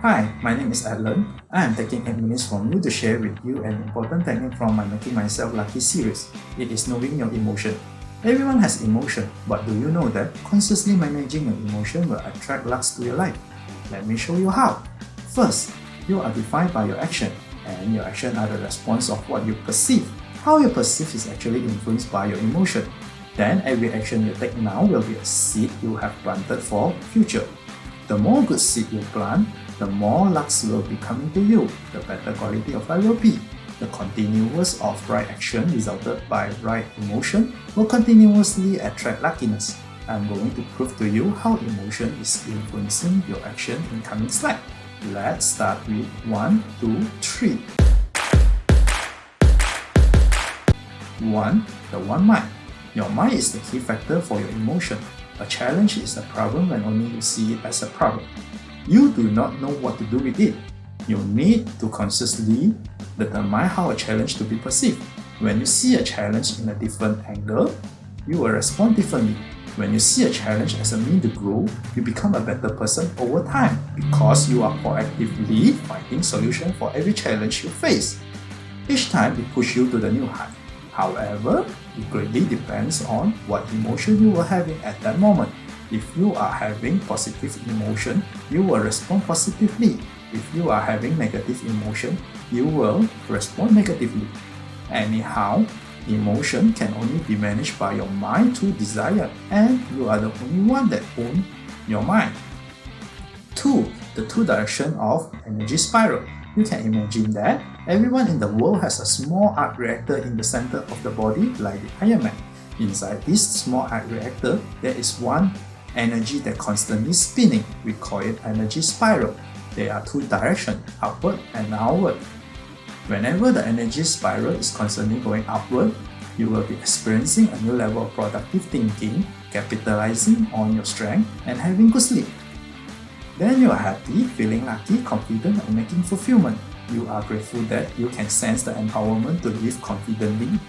Hi, my name is Alan. I am taking 8 minutes from you to share with you an important technique from my Making Myself Lucky series. It is knowing your emotion. Everyone has emotion, but do you know that consciously managing your emotion will attract luck to your life? Let me show you how. First, you are defined by your action, and your action are the response of what you perceive. How you perceive is actually influenced by your emotion. Then every action you take now will be a seed you have planted for future. The more good seed you plant, the more lucks will be coming to you, the better quality of life will be. The continuous of right action resulted by right emotion will continuously attract luckiness. I'm going to prove to you how emotion is influencing your action in coming slide. Let's start with 1, 2, 3. 1. The one mind. Your mind is the key factor for your emotion. A challenge is a problem when only you see it as a problem. You do not know what to do with it. You need to consciously determine how a challenge to be perceived. When you see a challenge in a different angle, you will respond differently. When you see a challenge as a means to grow, you become a better person over time because you are proactively finding solutions for every challenge you face. Each time it pushes you to the new height. However, it greatly depends on what emotion you are having at that moment. If you are having positive emotion, you will respond positively. If you are having negative emotion, you will respond negatively. Anyhow, emotion can only be managed by your mind through desire, and you are the only one that owns your mind. 2. The two direction of energy spiral. You can imagine that everyone in the world has a small arc reactor in the center of the body like the Iron Man. Inside this small arc reactor, there is one energy that constantly spinning. We call it energy spiral. There are two directions, upward and downward. Whenever the energy spiral is constantly going upward, you will be experiencing a new level of productive thinking, capitalizing on your strength, and having good sleep. Then you are happy, feeling lucky, confident, and making fulfillment. You are grateful that you can sense the empowerment to live confidently.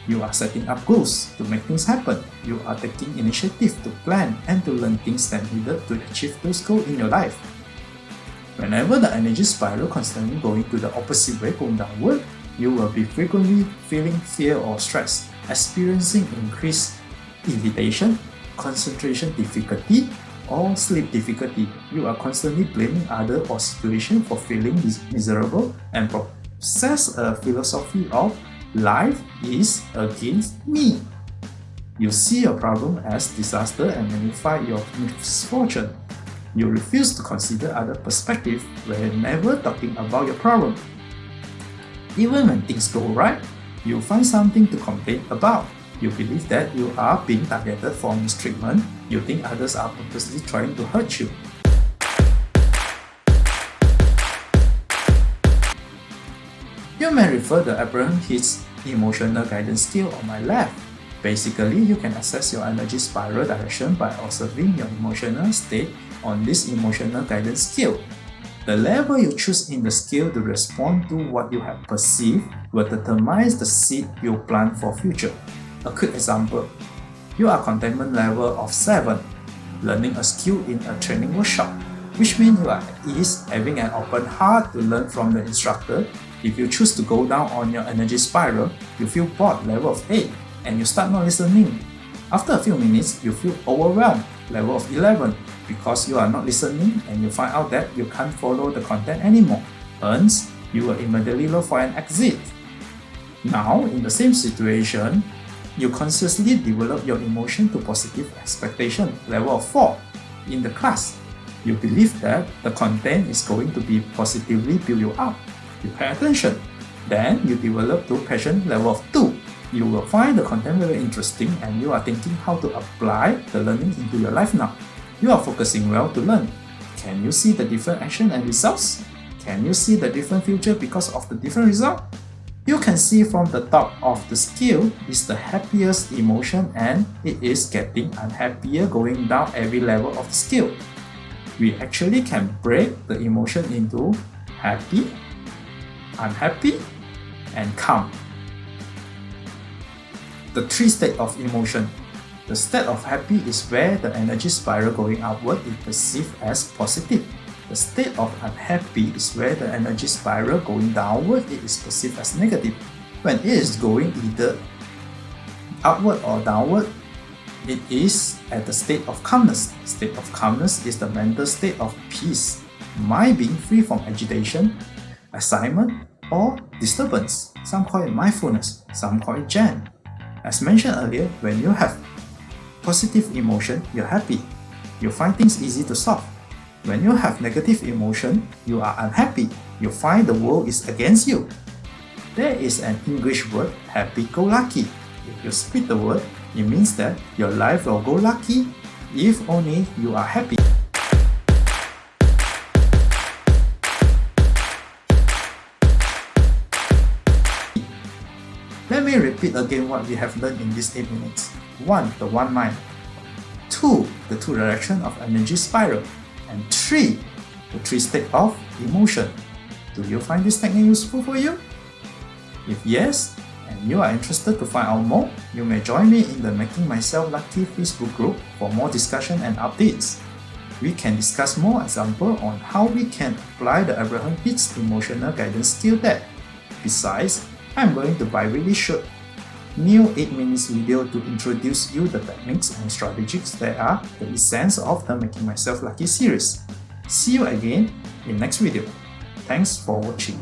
You are setting up goals to make things happen. You are taking initiative to plan and to learn things that needed to achieve those goals in your life. Whenever the energy spiral constantly going to the opposite way, going downward, you will be frequently feeling fear or stress, experiencing increased irritation, concentration difficulty, or sleep difficulty. You are constantly blaming others or situations for feeling miserable and possess a philosophy of life is against me. You see your problem as disaster and magnify your misfortune. You refuse to consider other perspectives whenever talking about your problem. Even when things go right, you find something to complain about. You believe that you are being targeted for mistreatment. You think others are purposely trying to hurt you. You may refer the Abraham Hicks emotional guidance skill on my left. Basically, you can assess your energy spiral direction by observing your emotional state on this emotional guidance skill. The level you choose in the skill to respond to what you have perceived will determine the seed you plant for future. A quick example. You are contentment level of 7, learning a skill in a training workshop, which means you are at ease, having an open heart to learn from the instructor. If you choose to go down on your energy spiral, you feel bored, level of 8, and you start not listening. After a few minutes, you feel overwhelmed, level of 11, because you are not listening and you find out that you can't follow the content anymore. Hence, you will immediately look for an exit. Now, in the same situation, you consciously develop your emotion to positive expectation, level of 4, in the class. You believe that the content is going to be positively build you up. You pay attention. Then you develop to passion level of 2. You will find the content very interesting and you are thinking how to apply the learning into your life now. You are focusing well to learn. Can you see the different action and results? Can you see the different future because of the different result? You can see from the top of the skill is the happiest emotion and it is getting unhappier going down every level of the skill. We actually can break the emotion into happy, unhappy, and calm. The 3 states of emotion. The state of happy is where the energy spiral going upward is perceived as positive. The state of unhappy is where the energy spiral going downward it is perceived as negative. When it is going either upward or downward, it is at the state of calmness. State of calmness is the mental state of peace, mind being free from agitation, excitement, or disturbance. Some call it mindfulness, some call it Zen. As mentioned earlier, when you have positive emotion, you're happy. You find things easy to solve. When you have negative emotion, you are unhappy. You find the world is against you. There is an English word, happy-go-lucky. If you speak the word, it means that your life will go lucky if only you are happy. Let me repeat again what we have learned in these 8 minutes. 1. The one mind. 2. The two direction of energy spiral. And 3. The 3 state of emotion. Do you find this technique useful for you? If yes, and you are interested to find out more, you may join me in the Making Myself Lucky Facebook group for more discussion and updates. We can discuss more examples on how we can apply the Abraham Hicks emotional guidance skill there. Besides, I'm going to bi-weekly shoot new 8 minutes video to introduce you the techniques and strategies that are the essence of the Making Myself Lucky series. See you again in next video. Thanks for watching.